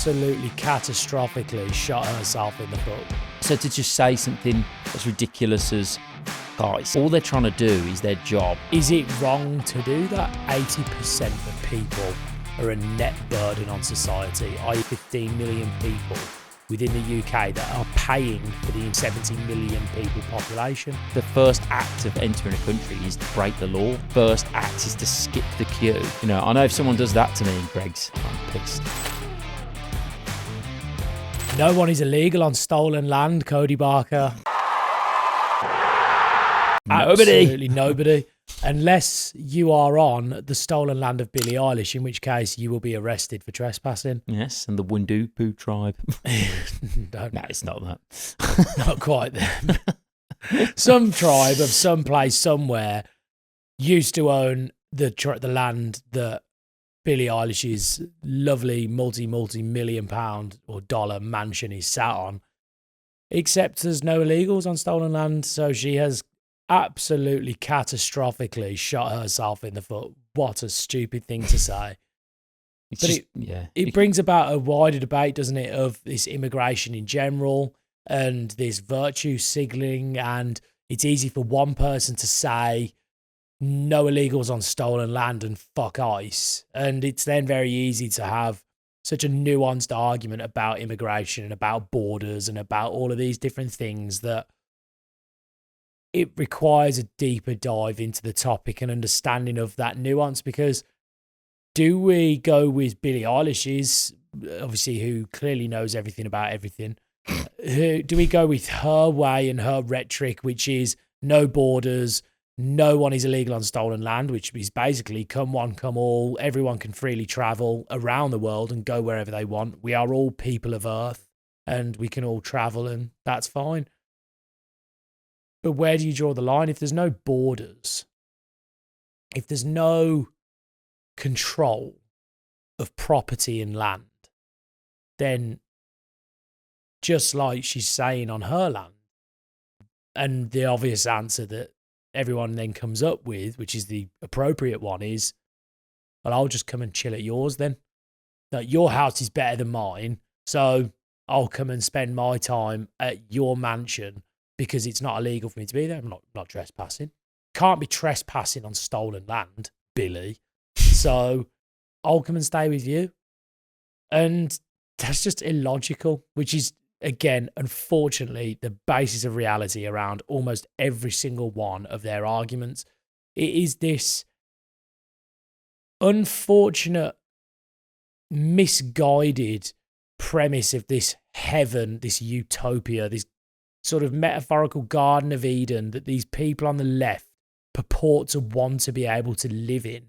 absolutely catastrophically shot herself in the foot. So to just say something as ridiculous as, guys, all they're trying to do is their job. Is it wrong to do that? 80% of people are a net burden on society, i.e. 15 million people within the UK that are paying for the 70 million people population. The first act of entering a country is to break the law. First act is to skip the queue. You know, I know if someone does that to me, Greg's, I'm pissed. No one is illegal on stolen land, Cody Barker. Nobody. Absolutely nobody. Unless you are on the stolen land of Billie Eilish, in which case you will be arrested for trespassing. Yes, and the Wundupu tribe. No, it's not that. Not quite them. Some tribe of some place somewhere used to own the land that Billie Eilish's lovely multi-million pound or dollar mansion is sat on. Except there's no illegals on stolen land, so she has absolutely catastrophically shot herself in the foot. What a stupid thing to say. It brings about a wider debate, doesn't it, of this immigration in general and this virtue signaling. And it's easy for one person to say no illegals on stolen land and fuck ICE. And it's then very easy to have such a nuanced argument about immigration and about borders and about all of these different things that it requires a deeper dive into the topic and understanding of that nuance. Because do we go with Billie Eilish's, obviously, who clearly knows everything about everything? Do we go with her way and her rhetoric, which is no borders, no one is illegal on stolen land, which is basically come one, come all, everyone can freely travel around the world and go wherever they want. We are all people of Earth and we can all travel and that's fine. But where do you draw the line? If there's no borders, if there's no control of property and land, then just like she's saying on her land, and the obvious answer that everyone then comes up with, which is the appropriate one, is, well, I'll just come and chill at yours then. Like, your house is better than mine, so I'll come and spend my time at your mansion because it's not illegal for me to be there. I'm not trespassing. Can't be trespassing on stolen land, Billie. So I'll come and stay with you. And that's just illogical, which is, again, unfortunately, the basis of reality around almost every single one of their arguments. It is this unfortunate, misguided premise of this heaven, this utopia, this sort of metaphorical Garden of Eden that these people on the left purport to want to be able to live in,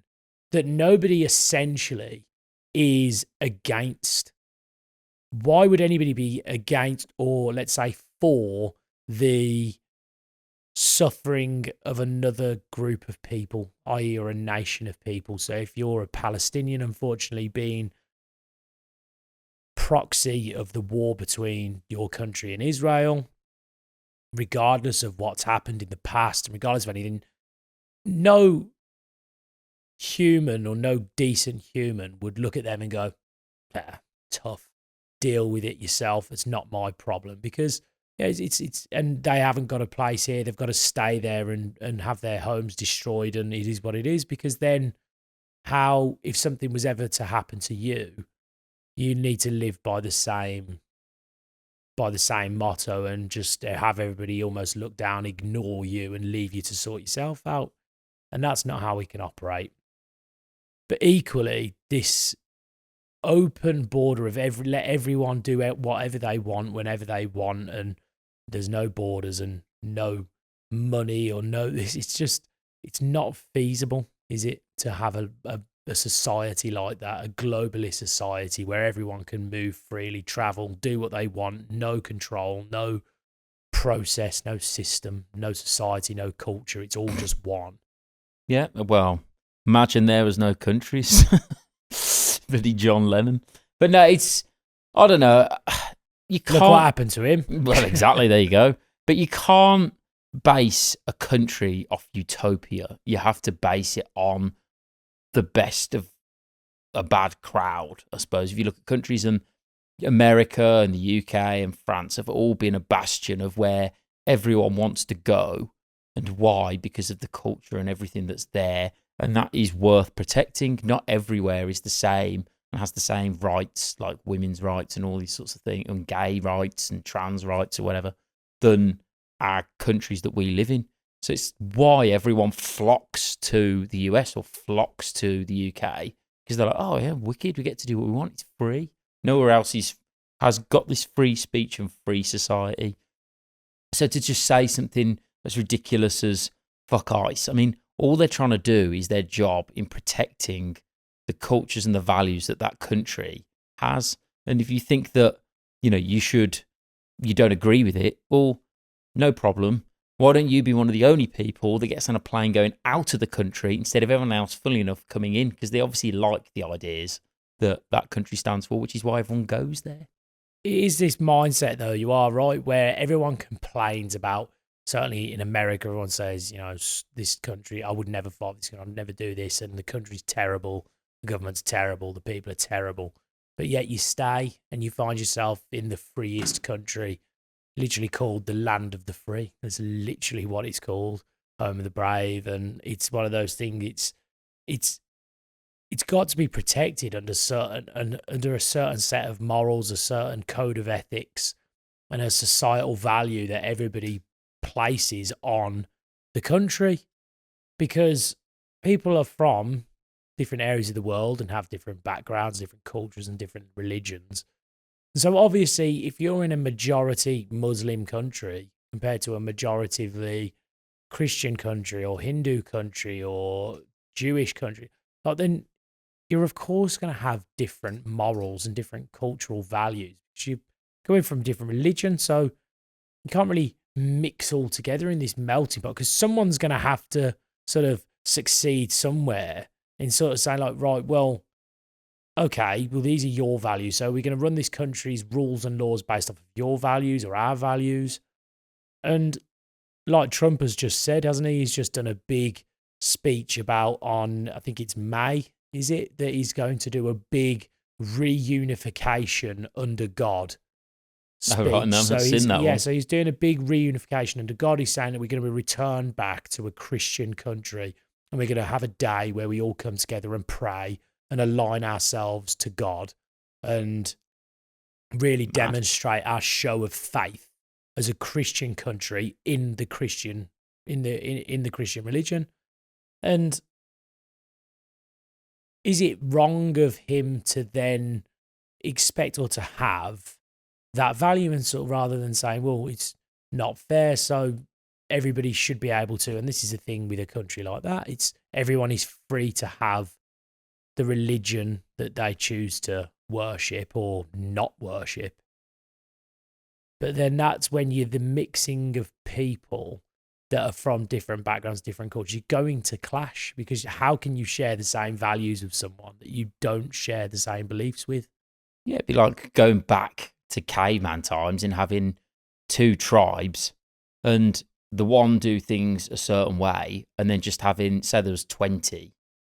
that nobody essentially is against. Why would anybody be against or, let's say, for the suffering of another group of people, i.e. or a nation of people? So if you're a Palestinian, unfortunately, being proxy of the war between your country and Israel, regardless of what's happened in the past, and regardless of anything, no human or no decent human would look at them and go, tough, deal with it yourself. It's not my problem. Because it's and they haven't got a place here. They've got to stay there and have their homes destroyed, and it is what it is. Because then how, if something was ever to happen to you, you need to live by the same motto and just have everybody almost look down, ignore you and leave you to sort yourself out. And that's not how we can operate. But equally, this open border of let everyone do whatever they want, whenever they want, and there's no borders and no money or no, it's not feasible, is it, to have a society like that, a globalist society where everyone can move freely, travel, do what they want, no control, no process, no system, no society, no culture. It's all just one. Yeah, well, imagine there was no countries. Bloody John Lennon. But no, I don't know. You can't. Look what happened to him. Well, exactly. There you go. But you can't base a country off utopia. You have to base it on the best of a bad crowd, I suppose. If you look at countries, and America and the UK and France have all been a bastion of where everyone wants to go. And why? Because of the culture and everything that's there. And that is worth protecting. Not everywhere is the same and has the same rights, like women's rights and all these sorts of things, and gay rights and trans rights or whatever, than our countries that we live in. So it's why everyone flocks to the US or flocks to the UK, because they're like, oh yeah, wicked, we get to do what we want. It's free. Nowhere else has got this free speech and free society. So to just say something as ridiculous as fuck ICE, I mean, all they're trying to do is their job in protecting the cultures and the values that that country has. And if you think that, you don't agree with it, well, no problem. Why don't you be one of the only people that gets on a plane going out of the country instead of everyone else, funnily enough, coming in? Because they obviously like the ideas that that country stands for, which is why everyone goes there. It is this mindset, though, you are right, where everyone complains about, certainly in America, everyone says, this country, I would never fight this country, I'd never do this, and the country's terrible, the government's terrible, the people are terrible. But yet you stay and you find yourself in the freest country, literally called the land of the free. That's literally what it's called, home of the brave. And it's one of those things, it's got to be protected under a certain set of morals, a certain code of ethics, and a societal value that everybody places on the country, because people are from different areas of the world and have different backgrounds, different cultures, and different religions. So obviously, if you're in a majority Muslim country compared to a majoritively Christian country or Hindu country or Jewish country, then you're of course going to have different morals and different cultural values. You're going from different religions, so you can't really mix all together in this melting pot, because someone's going to have to sort of succeed somewhere in sort of saying, like, right, well, okay, well, these are your values, so we're going to run this country's rules and laws based off of your values or our values. And like Trump has just said, hasn't he? He's just done a big speech about, on, I think it's May, is it, that he's going to do a big reunification under God speech. Oh, right, no, I haven't seen that one. So he's doing a big reunification under God. He's saying that we're going to return back to a Christian country, and we're going to have a day where we all come together and pray and align ourselves to God and really demonstrate our show of faith as a Christian country in the Christian in the Christian religion. And is it wrong of him to then expect or to have that value, and sort of, rather than saying, well, it's not fair, so everybody should be able to, and this is the thing with a country like that, it's everyone is free to have the religion that they choose to worship or not worship. But then that's when you're the mixing of people that are from different backgrounds, different cultures, you're going to clash, because how can you share the same values with someone that you don't share the same beliefs with? Yeah, it'd be like going back to caveman times and having two tribes, and the one do things a certain way, and then just having, say there was 20,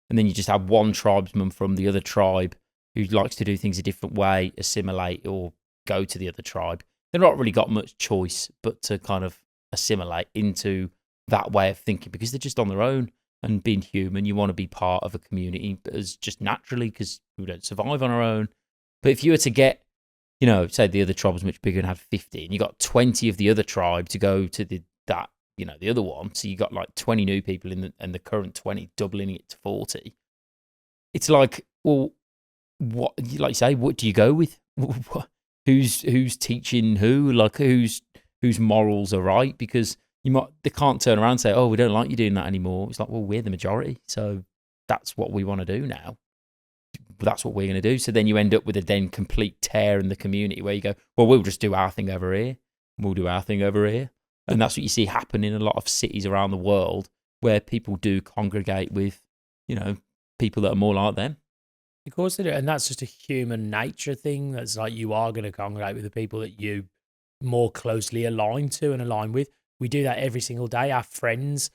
and then you just have one tribesman from the other tribe who likes to do things a different way, assimilate or go to the other tribe. They've not really got much choice but to kind of assimilate into that way of thinking, because they're just on their own, and being human, you want to be part of a community as just naturally, because we don't survive on our own. But if you were to get, say the other tribe was much bigger and had 50, and you got 20 of the other tribe to go to the other one, so you got like 20 new people in the current 20, doubling it to 40. It's like, well, what, like you say, what do you go with? Who's teaching who? Like whose morals are right? Because they can't turn around and say, oh, we don't like you doing that anymore. It's like, well, we're the majority, so that's what we want to do now. That's what we're going to do. So then you end up with a then complete tear in the community where you go, well, we'll just do our thing over here. We'll do our thing over here. And that's what you see happen in a lot of cities around the world, where people do congregate with, people that are more like them. Of course they do. And that's just a human nature thing. That's like, you are going to congregate with the people that you more closely align to and align with. We do that every single day. Our friends,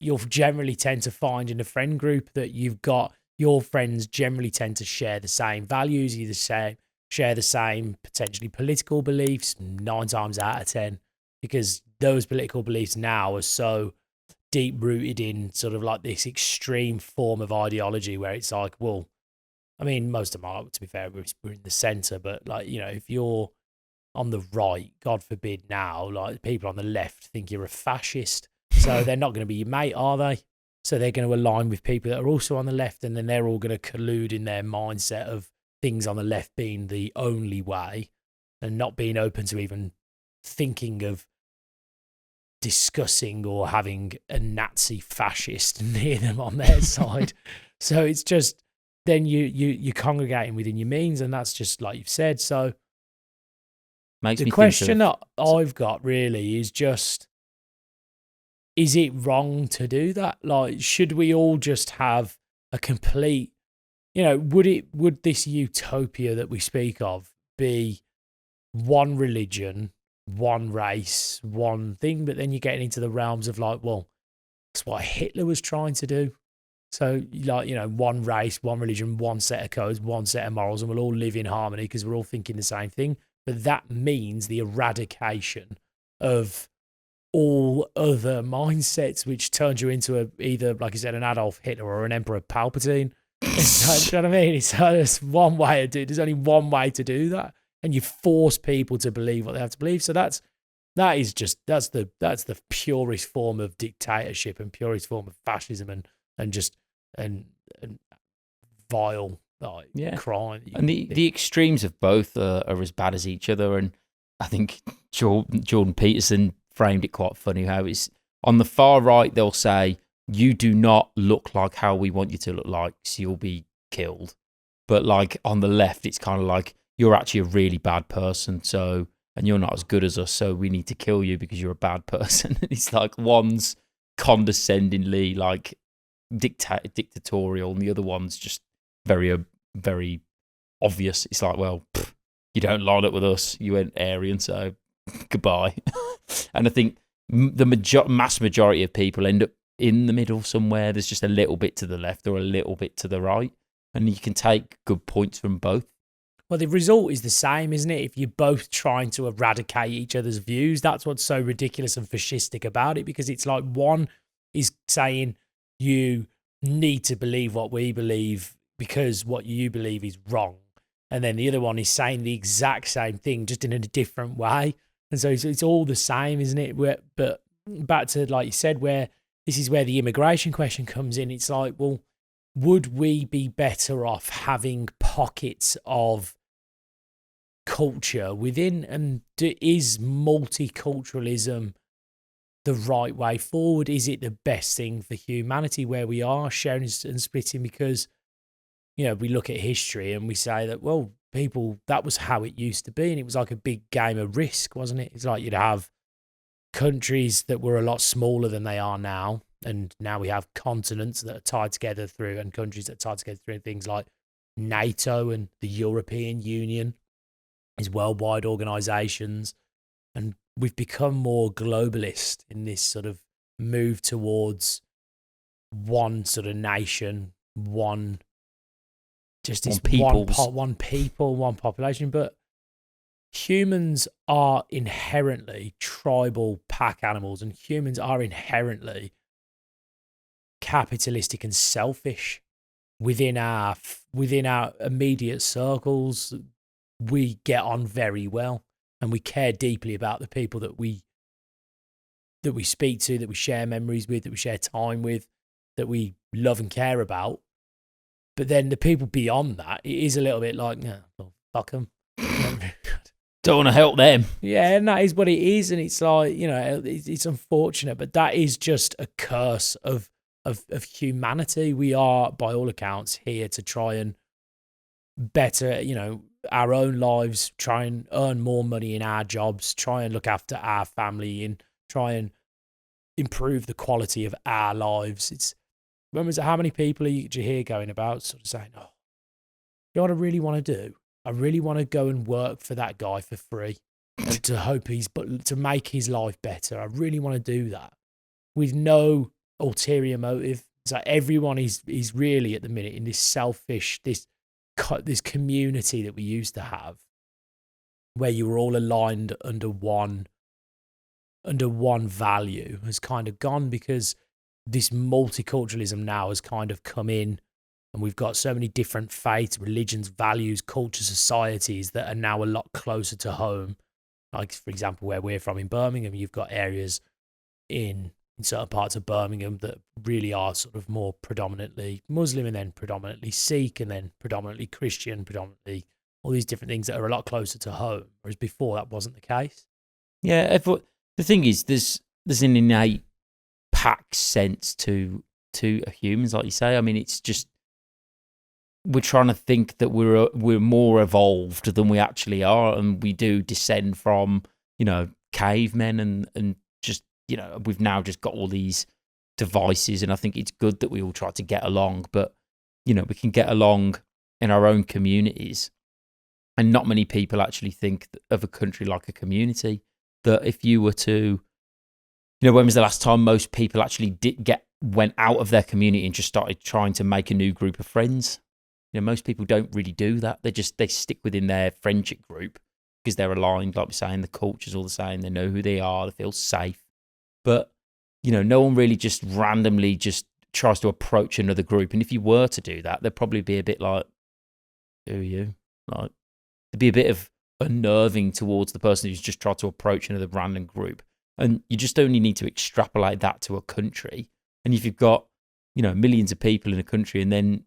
you'll generally tend to find in a friend group that you've got, your friends generally tend to share the same values, share the same potentially political beliefs 9 times out of 10, because those political beliefs now are so deep rooted in sort of like this extreme form of ideology where it's like, well, I mean, most of them are, to be fair, we're in the center, but like, you know, if you're on the right, God forbid now, like people on the left think you're a fascist. So they're not going to be your mate, are they? So they're going to align with people that are also on the left, and then they're all going to collude in their mindset of things on the left being the only way and not being open to even thinking of discussing or having a Nazi fascist near them on their side. So it's just, then you're congregating within your means, and that's just like you've said. So the question that I've got really is just, is it wrong to do that? Like, should we all just have a complete, you know, would this utopia that we speak of be one religion, one race, one thing? But then you're getting into the realms of like, well, that's what Hitler was trying to do. So, like, you know, one race, one religion, one set of codes, one set of morals, and we'll all live in harmony because we're all thinking the same thing. But that means the eradication of all other mindsets, which turns you into either, like you said, an Adolf Hitler or an Emperor Palpatine. It's, you know what I mean? It's one way to do. There's only one way to do that, and you force people to believe what they have to believe. So that's the purest form of dictatorship and purest form of fascism and vile crime. And the extremes of both are as bad as each other. And I think Jordan Peterson framed it quite funny, how it's on the far right, they'll say, you do not look like how we want you to look like, so you'll be killed. But like on the left, it's kind of like, you're actually a really bad person, so, and you're not as good as us, so we need to kill you because you're a bad person. It's like one's condescendingly like dictatorial, and the other one's just very, very obvious. It's like, well, you don't line up with us, you went Aryan, so goodbye. And I think the mass majority of people end up in the middle somewhere. There's just a little bit to the left or a little bit to the right, and you can take good points from both. Well, the result is the same, isn't it? If you're both trying to eradicate each other's views, that's what's so ridiculous and fascistic about it, because it's like one is saying you need to believe what we believe because what you believe is wrong. And then the other one is saying the exact same thing, just in a different way. And so it's all the same, isn't it? But back to, like you said, where this is where the immigration question comes in. It's like, well, would we be better off having pockets of culture within, and is multiculturalism the right way forward? Is it the best thing for humanity where we are sharing and splitting? Because, you know, we look at history and we say that, well, people, that was how it used to be, and it was like a big game of Risk, wasn't it? It's like you'd have countries that were a lot smaller than they are now, and now we have continents that are tied together through, and countries that are tied together through things like NATO and the European Union, these worldwide organizations. And we've become more globalist in this sort of move towards one sort of nation, one people, one population. But humans are inherently tribal pack animals, and humans are inherently capitalistic and selfish. Within our immediate circles, we get on very well, and we care deeply about the people that we speak to, that we share memories with, that we share time with, that we love and care about. But then the people beyond that, it is a little bit like, no, well, fuck them. Don't want to help them. Yeah, and that is what it is. And it's like, you know, it's unfortunate, but that is just a curse of humanity. We are, by all accounts, here to try and better, you know, our own lives, try and earn more money in our jobs, try and look after our family, and try and improve the quality of our lives. It's, how many people do you hear going about sort of saying, oh, you know what I really want to do? I really want to go and work for that guy for free and to make his life better. I really want to do that with no ulterior motive. So everyone is really at the minute in this selfish, this this community that we used to have, where you were all aligned under one value, has kind of gone, because this multiculturalism now has kind of come in, and we've got so many different faiths, religions, values, culture, societies that are now a lot closer to home. Like, for example, where we're from in Birmingham, you've got areas in certain parts of Birmingham that really are sort of more predominantly Muslim, and then predominantly Sikh, and then predominantly Christian, predominantly all these different things that are a lot closer to home. Whereas before that wasn't the case. Yeah, the thing is, there's an innate pack sense to humans, like you say. I mean, it's just, we're trying to think that we're more evolved than we actually are, and we do descend from, cavemen, and just, we've now just got all these devices, and I think it's good that we all try to get along, but we can get along in our own communities, and not many people actually think of a country like a community. That if you were to, when was the last time most people actually went out of their community and just started trying to make a new group of friends? Most people don't really do that. They stick within their friendship group because they're aligned, like we're saying, the culture's all the same. They know who they are. They feel safe. But, no one really just randomly just tries to approach another group. And if you were to do that, they'd probably be a bit like, who are you? Like, there'd be a bit of unnerving towards the person who's just tried to approach another random group. And you just only need to extrapolate that to a country. And if you've got, millions of people in a country, and then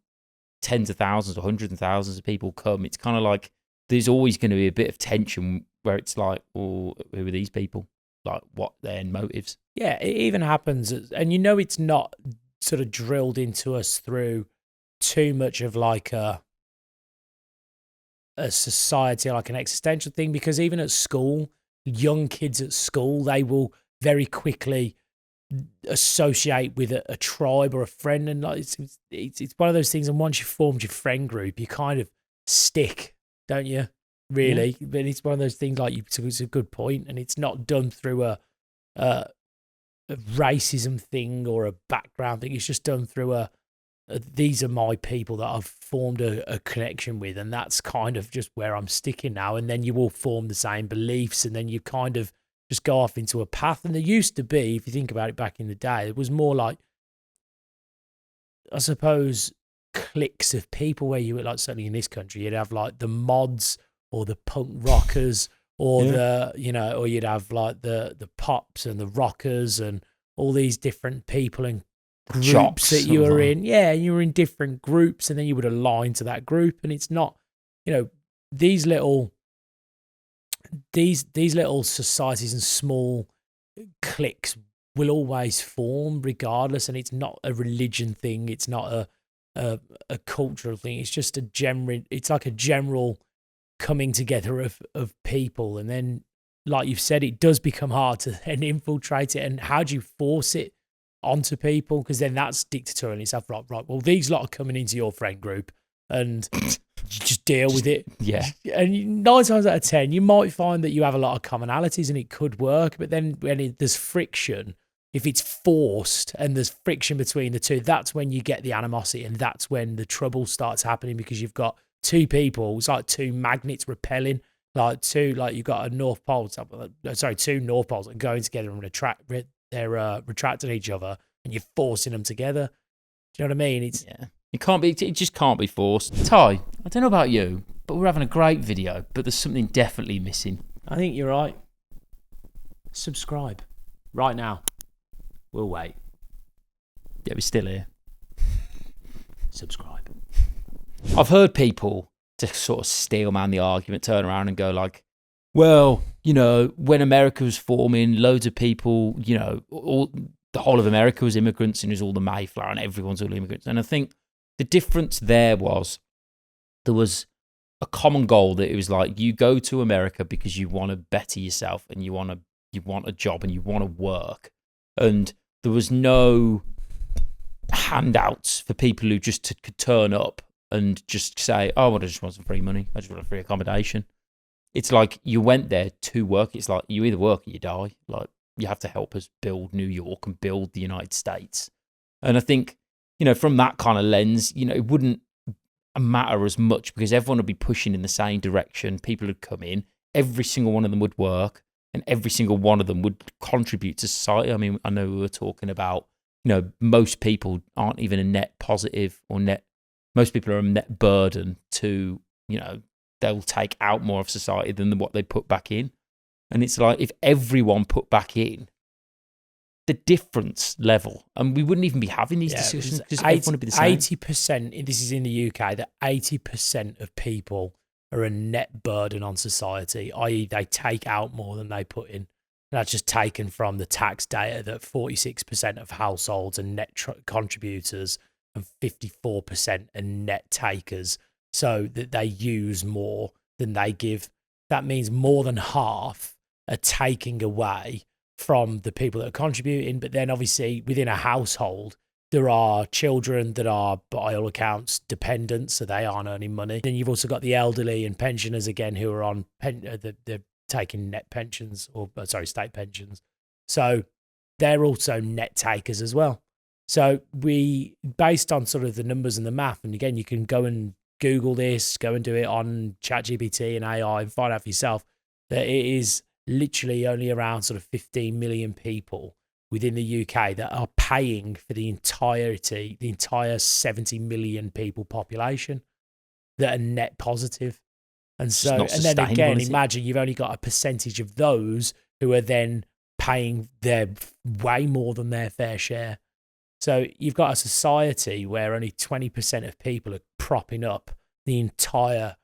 tens of thousands or hundreds of thousands of people come, it's kind of like there's always going to be a bit of tension where it's like, oh, who are these people? Like, what their motives? Yeah, it even happens. And it's not sort of drilled into us through too much of like a society, like an existential thing, because even at school, young kids at school, they will very quickly associate with a tribe or a friend, and like it's one of those things. And once you've formed your friend group, you kind of stick, don't you? Really, yeah. But it's one of those things. Like, it's a good point, and it's not done through a racism thing or a background thing. It's just done through a these are my people that I've formed a connection with, and that's kind of just where I'm sticking now. And then you all form the same beliefs, and then you kind of just go off into a path. And there used to be, if you think about it back in the day, it was more like, I suppose, cliques of people where you were like, certainly in this country, you'd have like the mods or the punk rockers or or you'd have like the pops and the rockers and all these different people and groups Jocks that you were in. Yeah, you were in different groups, and then you would align to that group. And it's not, these little societies and small cliques will always form regardless, and it's not a religion thing, it's not a cultural thing, it's just it's like a general coming together of people. And then, like you've said, it does become hard to then infiltrate it. And how do you force it onto people? Because then that's dictatorial in itself. Right, well, these lot are coming into your friend group, and just deal with it. Yeah. And 9 times out of 10, you might find that you have a lot of commonalities and it could work. But then when there's friction, if it's forced and there's friction between the two, that's when you get the animosity, and that's when the trouble starts happening, because you've got two people. It's like two magnets repelling, you've got two North Poles are going together and they're retracting each other, and you're forcing them together. Do you know what I mean? It just can't be forced. Ty, I don't know about you, but we're having a great video, but there's something definitely missing. I think you're right. Subscribe right now. We'll wait. Yeah, we're still here. Subscribe. I've heard people to sort of steel man the argument, turn around and go like, well, when America was forming, loads of people, the whole of America was immigrants, and it was all the Mayflower, and everyone's all immigrants. And I think the difference there was a common goal, that it was like, you go to America because you want to better yourself, and you want a job, and you want to work. And there was no handouts for people who just could turn up and just say, oh, well, I just want some free money. I just want a free accommodation. It's like you went there to work. It's like you either work or you die. Like, you have to help us build New York and build the United States. And I think, from that kind of lens, it wouldn't matter as much because everyone would be pushing in the same direction. People would come in, every single one of them would work, and every single one of them would contribute to society. I mean, I know we were talking about, most people aren't even a net positive or most people are a net burden to, they'll take out more of society than what they put back in. And it's like, if everyone put back in, the difference level, and we wouldn't even be having these discussions because everyone would be the same. 80%, this is in the UK, that 80% of people are a net burden on society, i.e. they take out more than they put in. And that's just taken from the tax data that 46% of households are net contributors and 54% are net takers, so that they use more than they give. That means more than half are taking away from the people that are contributing. But then obviously within a household, there are children that are, by all accounts, dependent, so they aren't earning money. Then you've also got the elderly and pensioners again who are on they're taking net pensions state pensions. So they're also net takers as well. So we, based on sort of the numbers and the math, and again, you can go and Google this, go and do it on ChatGPT and AI and find out for yourself that it is literally only around sort of 15 million people within the UK that are paying for the entire 70 million people population that are net positive. And so, and then again, imagine you've only got a percentage of those who are then paying their way more than their fair share. So you've got a society where only 20% of people are propping up the entire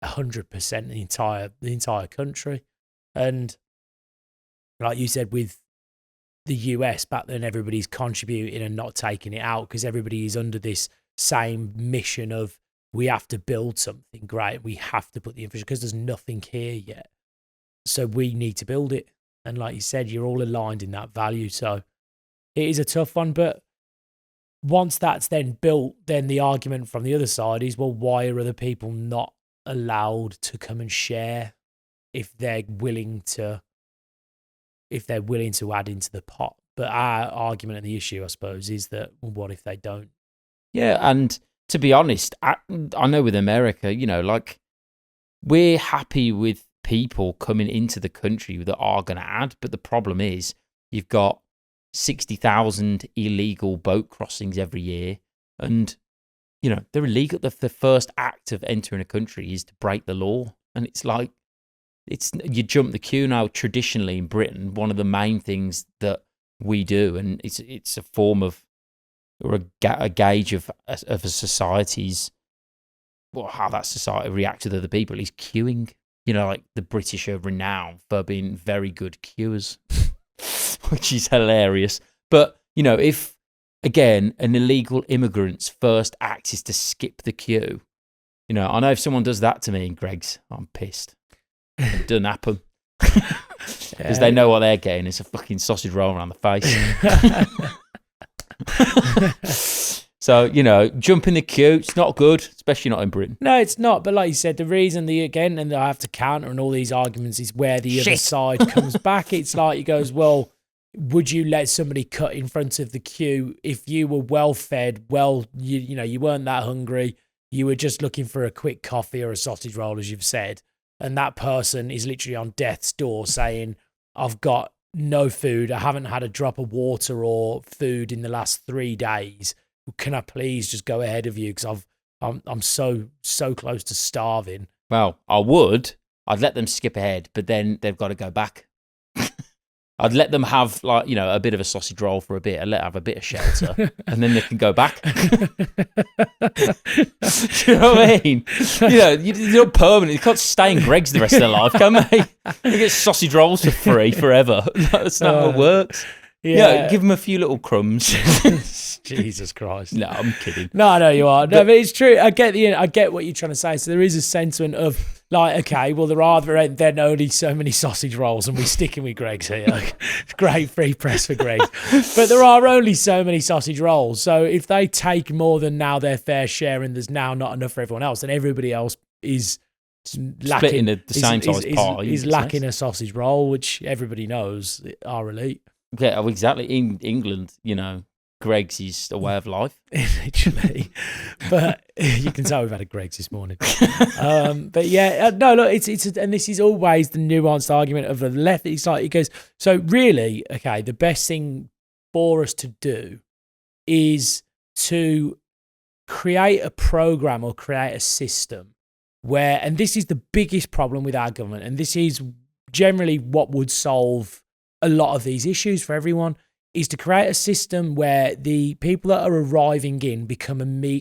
100%, the entire country. And like you said, with the US back then, everybody's contributing and not taking it out because everybody is under this same mission of, we have to build something great. We have to put the infrastructure because there's nothing here yet. So we need to build it. And like you said, you're all aligned in that value. So it is a tough one. But once that's then built, then the argument from the other side is, well, why are other people not allowed to come and share if they're willing to add into the pot? But our argument and the issue, I suppose, is that, well, what if they don't? Yeah, and to be honest, I know with America, like, we're happy with people coming into the country that are going to add, but the problem is you've got 60,000 illegal boat crossings every year, and they're illegal. The first act of entering a country is to break the law, and it's like, you jump the queue now. Traditionally in Britain, one of the main things that we do, and it's a form of, or a gauge of a society's, how that society reacts to other people, is queuing. Like the British are renowned for being very good queuers, which is hilarious. But, if, again, an illegal immigrant's first act is to skip the queue, I know if someone does that to me in Greg's, I'm pissed. It doesn't happen. Because they know what they're getting. It's a fucking sausage roll around the face. So, jump in the queue, it's not good, especially not in Britain. No, it's not. But like you said, the reason and I have to counter and all these arguments is where the other side comes back. It's like, he goes, well, would you let somebody cut in front of the queue if you were well fed, you weren't that hungry, you were just looking for a quick coffee or a sausage roll, as you've said, and that person is literally on death's door saying, I've got no food, I haven't had a drop of water or food in the last 3 days. Can I please just go ahead of you because I'm so close to starving? Well, I'd let them skip ahead, but then they've got to go back. I'd let them have a bit of a sausage roll for a bit. I'd let them have a bit of shelter, and then they can go back. Do you know what I mean? You're not permanent. You can't stay in Greg's the rest of their life, can they? They get sausage rolls for free forever. That's not how it works. Yeah, give them a few little crumbs. Jesus Christ. No, I'm kidding. No, I know you are. No, but it's true. I get what you're trying to say. So there is a sentiment of like, okay, well, there are then only so many sausage rolls, and we're sticking with Greg's here. Great free press for Greg's. But there are only so many sausage rolls. So if they take more than now their fair share, and there's now not enough for everyone else, then everybody else is lacking the same size pie. Is lacking a sausage roll, which everybody knows are elite. Yeah, exactly. In England, Greg's is a way of life. Literally. But you can tell we've had a Greg's this morning. But yeah, no, look, and this is always the nuanced argument of the left. It's like, it goes, so really, okay, the best thing for us to do is to create a program or create a system where, and this is the biggest problem with our government, and this is generally what would solve a lot of these issues for everyone, is to create a system where the people that are arriving in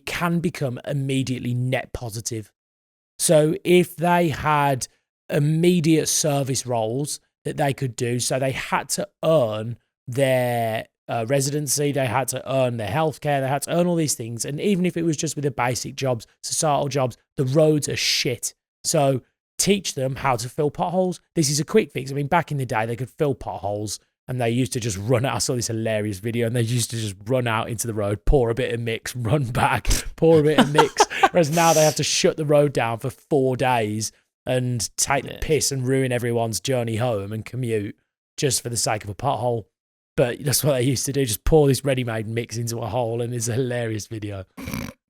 can become immediately net positive. So if they had immediate service roles that they could do, so they had to earn their residency, they had to earn their healthcare, they had to earn all these things. And even if it was just with the basic jobs, societal jobs, the roads are shit. So teach them how to fill potholes. This is a quick fix. I mean, back in the day, they could fill potholes and they used to just run out. I saw this hilarious video and they used to just run out into the road, pour a bit of mix, run back, pour a bit of mix. Whereas now they have to shut the road down for 4 days and take the piss and ruin everyone's journey home and commute just for the sake of a pothole. But that's what they used to do, just pour this ready-made mix into a hole, and it's a hilarious video.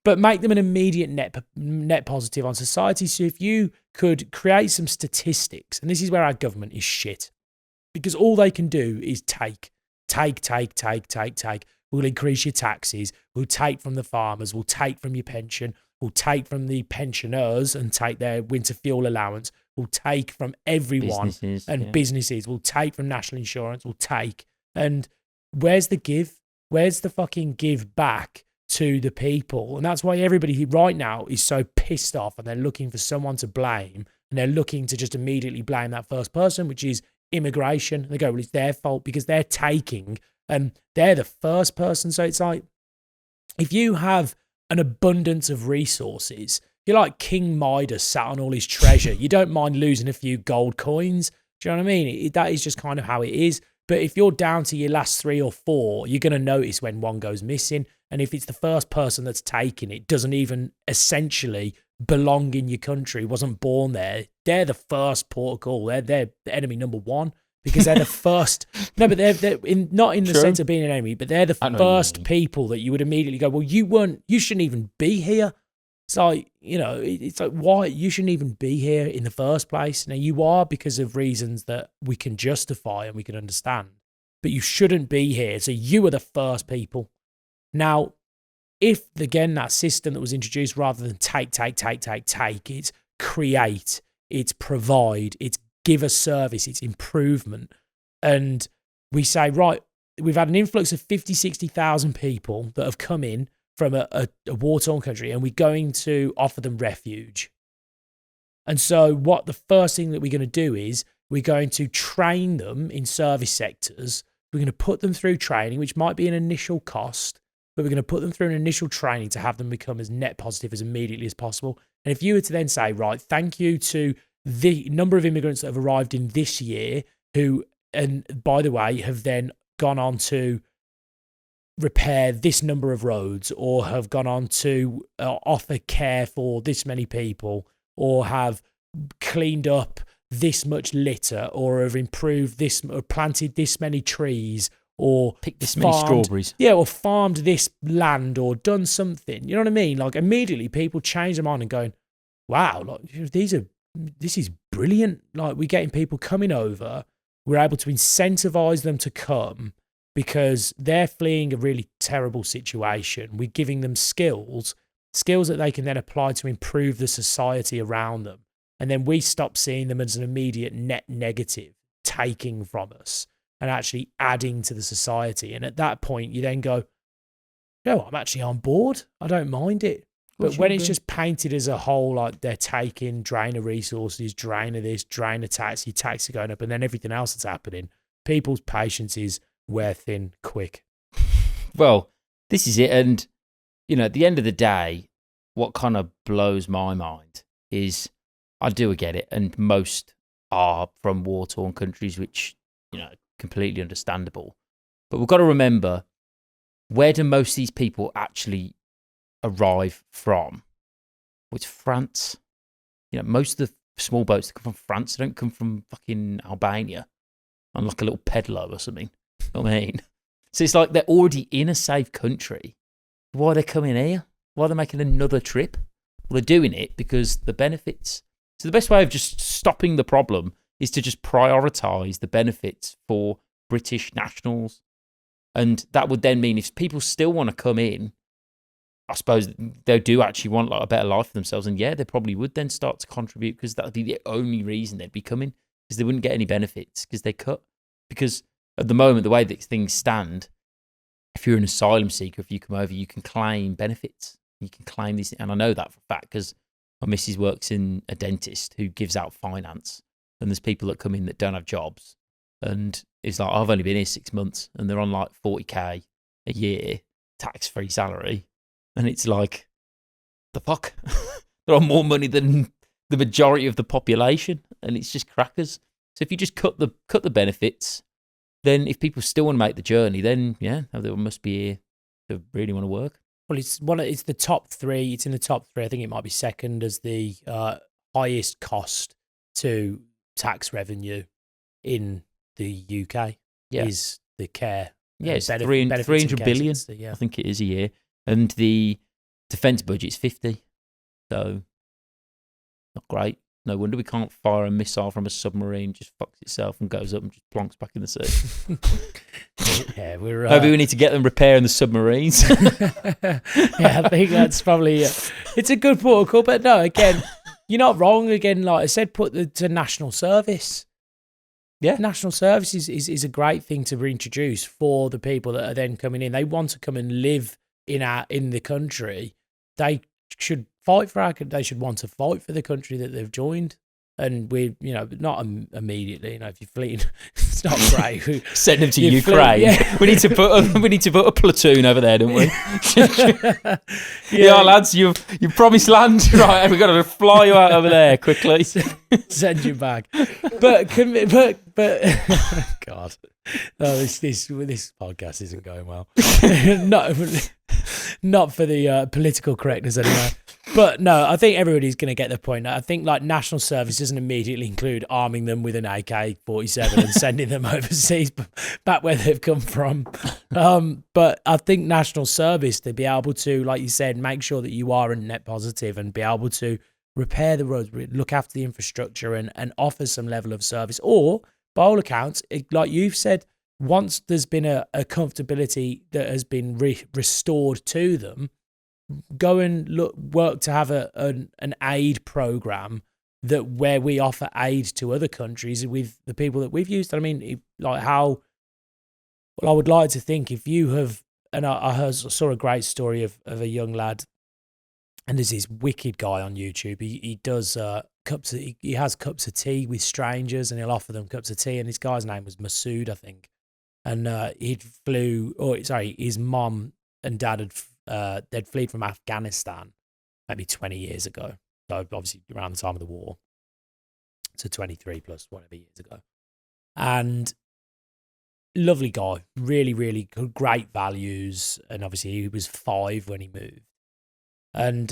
But make them an immediate net positive on society. So if you could create some statistics, and this is where our government is shit, because all they can do is take. We'll increase your taxes. We'll take from the farmers. We'll take from your pension. We'll take from the pensioners and take their winter fuel allowance. We'll take from everyone businesses. We'll take from national insurance. We'll take. And where's the give? Where's the fucking give back to the people? And that's why everybody right now is so pissed off and they're looking for someone to blame. And they're looking to just immediately blame that first person, which is immigration. They go, well, it's their fault because they're taking and they're the first person. So it's like, if you have an abundance of resources, you're like King Midas sat on all his treasure. You don't mind losing a few gold coins. Do you know what I mean? That is just kind of how it is. But if you're down to your last 3 or 4, you're going to notice when one goes missing. And if it's the first person that's taken it, doesn't even essentially belong in your country, wasn't born there, they're the first port of call. They're the enemy number 1 because they're the first. No, but they're not in the sense of being an enemy, but they're the first people that you would immediately go, well, you shouldn't even be here. It's like, it's like, why? You shouldn't even be here in the first place. Now, you are because of reasons that we can justify and we can understand, but you shouldn't be here. So you are the first people. Now, if, again, that system that was introduced, rather than take, it's create, it's provide, it's give a service, it's improvement. And we say, right, we've had an influx of 50, 60,000 people that have come in from a war-torn country, and we're going to offer them refuge. And so what the first thing that we're going to do is we're going to train them in service sectors. We're going to put them through training, which might be an initial cost, but we're going to put them through an initial training to have them become as net positive as immediately as possible. And if you were to then say, right, thank you to the number of immigrants that have arrived in this year who, and by the way, have then gone on to repair this number of roads, or have gone on to offer care for this many people, or have cleaned up this much litter, or have improved this, or planted this many trees, or picked this many strawberries. Yeah, or farmed this land, or done something. You know what I mean? Like, immediately people change their mind and going, wow, like, this is brilliant. Like, we're getting people coming over. We're able to incentivize them to come because they're fleeing a really terrible situation. We're giving them skills that they can then apply to improve the society around them. And then we stop seeing them as an immediate net negative, taking from us and actually adding to the society. And at that point, you then go, no, I'm actually on board. I don't mind it. But when it's just painted as a whole, like they're taking, drain of resources, drain of this, drain of tax, your tax are going up, and then everything else that's happening, people's patience is wear thin quick. Well, this is it. And, at the end of the day, what kind of blows my mind is I do get it. And most are from war-torn countries, which, completely understandable. But we've got to remember, where do most of these people actually arrive from? Well, it's France. Most of the small boats that come from France, they don't come from fucking Albania on like a little pedalo or something. You know what I mean? So it's like they're already in a safe country. Why are they coming here? Why are they making another trip? Well, they're doing it because the benefits. So the best way of just stopping the problem is to just prioritise the benefits for British nationals. And that would then mean if people still want to come in, I suppose they do actually want like a better life for themselves. And yeah, they probably would then start to contribute because that would be the only reason they'd be coming, because they wouldn't get any benefits because they cut. Because at the moment, the way that things stand, if you're an asylum seeker, if you come over, you can claim benefits. You can claim these. And I know that for a fact because my missus works in a dentist who gives out finance. And there's people that come in that don't have jobs. And it's like, I've only been here 6 months and they're on like 40k a year, tax-free salary. And it's like, the fuck? They're on more money than the majority of the population. And it's just crackers. So if you just cut the benefits, then if people still want to make the journey, then yeah, they must be here to really want to work. Well, it's the top three. It's in the top three. I think it might be second as the highest cost to tax revenue in the UK is the care. Yeah, it's 300 billion. I think it is a year. And the defence budget's 50. So, not great. No wonder we can't fire a missile from a submarine, just fucks itself and goes up and just plonks back in the sea. Yeah, we're... Maybe we need to get them repairing the submarines. Yeah, I think that's probably... it's a good protocol, but no, again, you're not wrong. Again, like I said, put to national service. Yeah, national service is a great thing to reintroduce for the people that are then coming in. They want to come and live in the country. They should fight for they should want to fight for the country that they've joined. And we, not immediately. If you're fleeing, it's not great. Send them to Ukraine. Yeah. We need to put a platoon over there, don't we? Yeah, lads, you've promised land, right? We've got to fly you out over there quickly. Send you back. But God, this podcast isn't going well. Not for the political correctness anyway. But no, I think everybody's going to get the point. I think like national service doesn't immediately include arming them with an AK-47 and sending them overseas back where they've come from. But I think national service, to be able to, like you said, make sure that you are a net positive and be able to repair the roads, look after the infrastructure and offer some level of service. Or, by all accounts, like you've said, once there's been a comfortability that has been restored to them, go and work to have an aid program where we offer aid to other countries with the people that we've used. I mean, I would like to think if you have, and I saw a great story of a young lad, and there's this wicked guy on YouTube. He does he has cups of tea with strangers, and he'll offer them cups of tea. And this guy's name was Masood, I think, and his mom and dad they'd fled from Afghanistan maybe 20 years ago. So obviously around the time of the war. So 23 plus whatever years ago. And lovely guy, really, really good, great values. And obviously he was 5 when he moved. And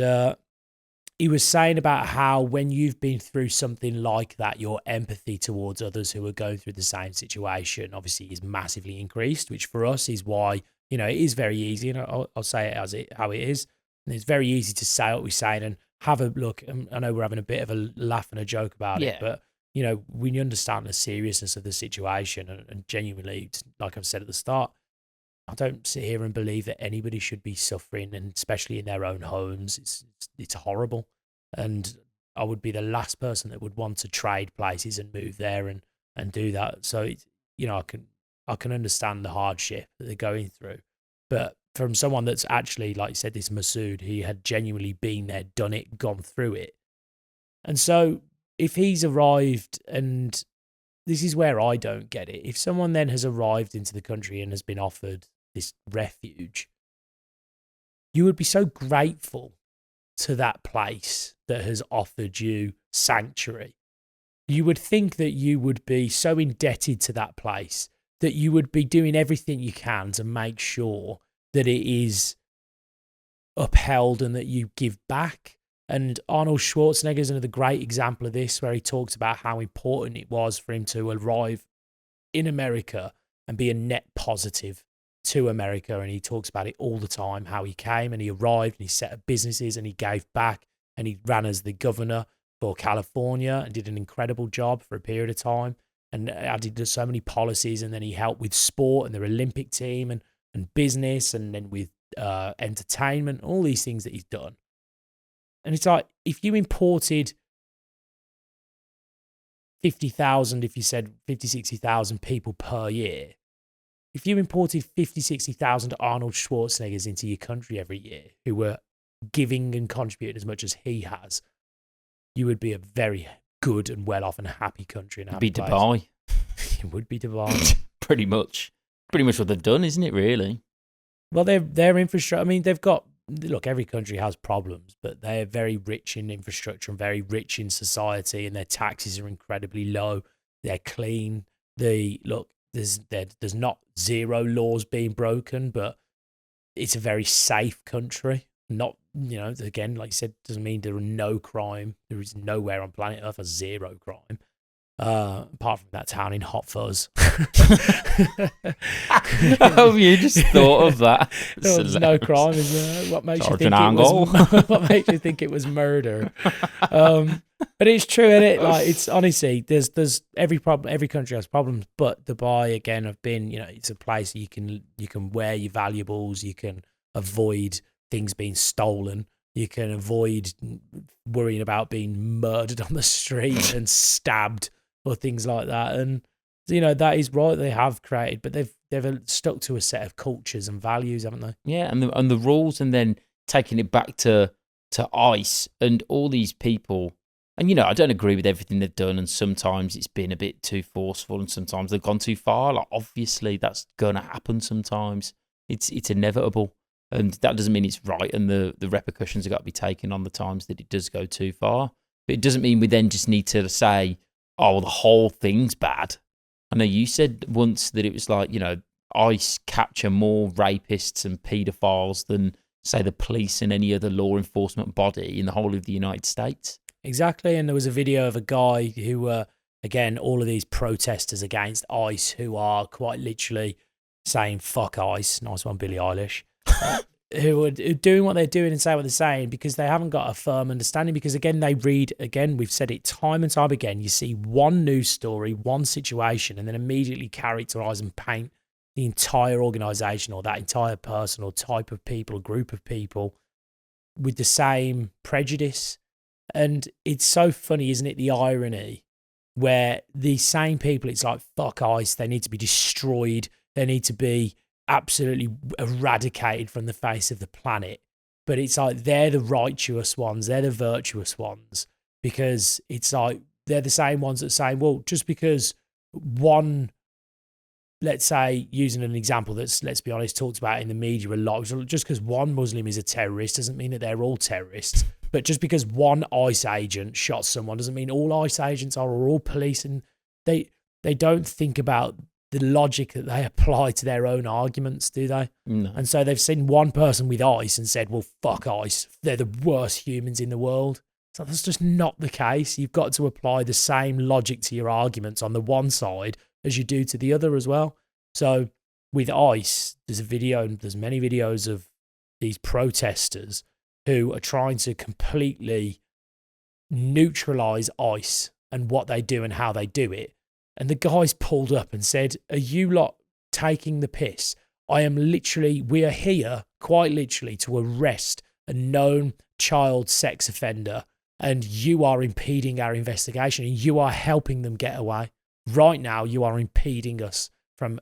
he was saying about how when you've been through something like that, your empathy towards others who are going through the same situation obviously is massively increased, which for us is why, it is very easy, and I'll say it how it is. And it's very easy to say what we're saying and have a look. And I know we're having a bit of a laugh and a joke about it, but, we understand the seriousness of the situation and genuinely, like I've said at the start, I don't sit here and believe that anybody should be suffering, and especially in their own homes. It's horrible. And I would be the last person that would want to trade places and move there and do that. So, I can understand the hardship that they're going through. But from someone that's actually, like you said, this Masood, he had genuinely been there, done it, gone through it. And so if he's arrived, and this is where I don't get it, if someone then has arrived into the country and has been offered this refuge, you would be so grateful to that place that has offered you sanctuary. You would think that you would be so indebted to that place that you would be doing everything you can to make sure that it is upheld and that you give back. And Arnold Schwarzenegger is another great example of this, where he talks about how important it was for him to arrive in America and be a net positive to America, and he talks about it all the time, how he came and he arrived and he set up businesses and he gave back, and he ran as the governor for California and did an incredible job for a period of time, and added so many policies, and then he helped with sport and their Olympic team and business, and then with entertainment, all these things that he's done. And it's like, if you imported 50,000, if you said 50, 60,000 people per year, if you imported 50, 60,000 Arnold Schwarzeneggers into your country every year who were giving and contributing as much as he has, you would be a very good and well-off and happy country. And be Dubai. It would be Dubai. Pretty much what they've done, isn't it, really? Well, their infrastructure, I mean, they've got, look, every country has problems, but they're very rich in infrastructure and very rich in society, and their taxes are incredibly low. They're clean. There's not zero laws being broken, but it's a very safe country. Not, again, like you said, doesn't mean there are no crime. There is nowhere on planet Earth a zero crime. Apart from that town in Hot Fuzz. Oh, you just thought of that. There's no crime, is there? What makes you think it was murder? But it's true, isn't it? Like, it's honestly, there's every country has problems, but Dubai, again, have been, it's a place you can wear your valuables, you can avoid things being stolen. You can avoid worrying about being murdered on the street and stabbed or things like that. And, that is right. They have created, but they've stuck to a set of cultures and values, haven't they? Yeah, and the rules, and then taking it back to ICE and all these people. And, I don't agree with everything they've done, and sometimes it's been a bit too forceful, and sometimes they've gone too far. Like, obviously, that's going to happen sometimes. It's inevitable. And that doesn't mean it's right, and the repercussions have got to be taken on the times that it does go too far. But it doesn't mean we then just need to say, oh, the whole thing's bad. I know you said once that it was like, ICE capture more rapists and paedophiles than, say, the police and any other law enforcement body in the whole of the United States. Exactly, and there was a video of a guy who, again, all of these protesters against ICE who are quite literally saying, fuck ICE, nice one, Billie Eilish. Who are doing what they're doing and say what they're saying because they haven't got a firm understanding. Because again, we've said it time and time again, you see one news story, one situation, and then immediately characterize and paint the entire organization or that entire person or type of people, group of people with the same prejudice. And it's so funny, isn't it, the irony where these same people, it's like, fuck ICE, they need to be destroyed, they need to be absolutely eradicated from the face of the planet. But it's like they're the righteous ones, they're the virtuous ones, because it's like they're the same ones that say, well, just because one, let's say, using an example that's, let's be honest, talked about in the media a lot, just because one Muslim is a terrorist doesn't mean that they're all terrorists. But just because one ICE agent shot someone doesn't mean all ICE agents are, or all police. And they don't think about the logic that they apply to their own arguments, do they? No. And so they've seen one person with ICE and said, well, fuck ICE, they're the worst humans in the world. So that's just not the case. You've got to apply the same logic to your arguments on the one side as you do to the other as well. So with ICE, there's a video, and there's many videos of these protesters who are trying to completely neutralize ICE and what they do and how they do it. And the guys pulled up and said, are you lot taking the piss? We are here, quite literally, to arrest a known child sex offender, and you are impeding our investigation, and you are helping them get away. Right now, you are impeding us from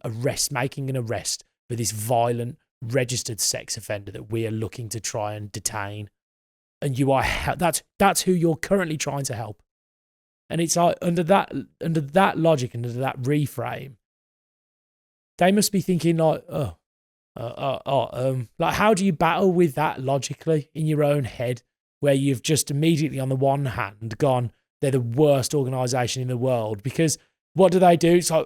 making an arrest for this violent, registered sex offender that we are looking to try and detain. And you are that's who you're currently trying to help. And it's like under that logic, under that reframe, they must be thinking like, like, how do you battle with that logically in your own head, where you've just immediately on the one hand gone, they're the worst organisation in the world? Because what do? It's like,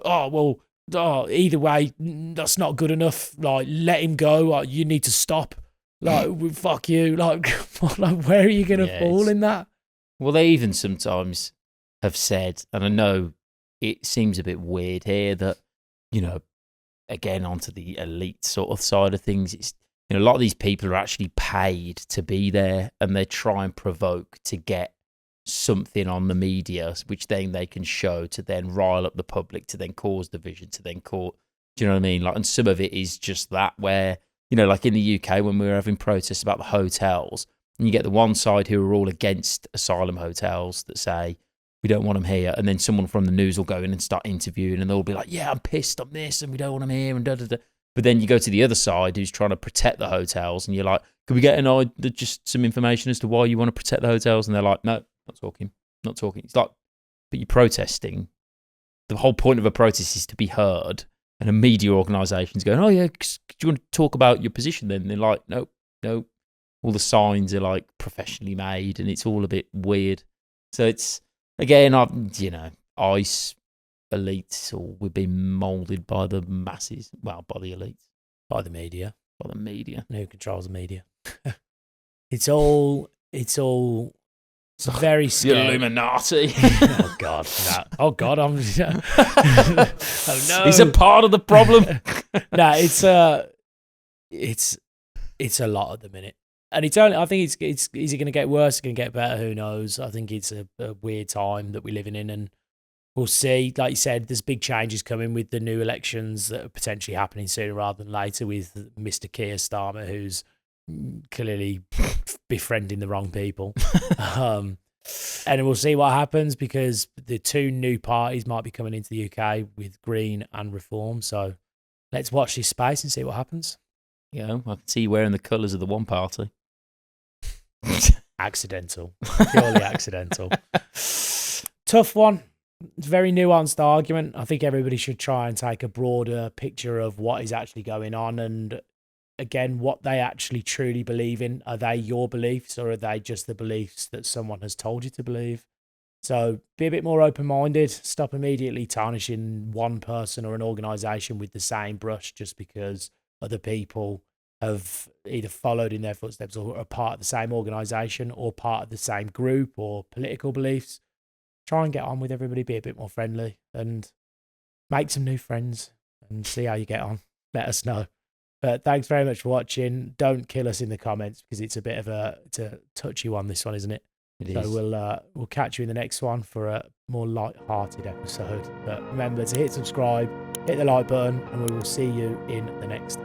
either way, that's not good enough. Like, let him go. Like, you need to stop. Like, fuck you. Like, where are you going to fall in that? Well, they even sometimes have said, and I know it seems a bit weird here, that, again, onto the elite sort of side of things, it's, you know, a lot of these people are actually paid to be there, and they try and provoke to get something on the media, which then they can show to then rile up the public, to then cause division, to then cause, do you know what I mean? Like, and some of it is just that, where, you know, like in the UK, when we were having protests about the hotels, and you get the one side who are all against asylum hotels that say, we don't want them here. And then someone from the news will go in and start interviewing, and they'll be like, yeah, I'm pissed on this, and we don't want them here, and da da da. But then you go to the other side who's trying to protect the hotels, and you're like, can we get just some information as to why you want to protect the hotels? And they're like, no, not talking. It's like, but you're protesting. The whole point of a protest is to be heard. And a media organisation's going, oh yeah, do you want to talk about your position then? And they're like, no. All the signs are like professionally made, and it's all a bit weird. So it's, again, ICE elites, or we've been moulded by the masses, well, by the elites, By the media. And who controls the media. It's all very the scary. Illuminati. Oh God, no. Oh God, I'm. Oh no, he's a part of the problem. No, it's a lot at the minute, and it's only. I think it's is it going to get worse? It's going to get better? Who knows? I think it's a weird time that we're living in, and we'll see. Like you said, there's big changes coming with the new elections that are potentially happening sooner rather than later, with Mr. Keir Starmer, who's clearly befriending the wrong people. And we'll see what happens, because the two new parties might be coming into the UK with Green and Reform. So let's watch this space and see what happens. Yeah, I can see you wearing the colours of the one party. Accidental. Purely accidental. Tough one. It's a very nuanced argument. I think everybody should try and take a broader picture of what is actually going on, and again, what they actually truly believe in. Are they your beliefs, or are they just the beliefs that someone has told you to believe? So be a bit more open-minded. Stop immediately tarnishing one person or an organisation with the same brush just because other people have either followed in their footsteps or are part of the same organisation or part of the same group or political beliefs. Try and get on with everybody, be a bit more friendly, and make some new friends and see how you get on. Let us know. But thanks very much for watching. Don't kill us in the comments, because it's a bit of a touchy one, this one, isn't it? It so is. we'll catch you in the next one for a more light-hearted episode. But remember to hit subscribe, hit the like button, and we will see you in the next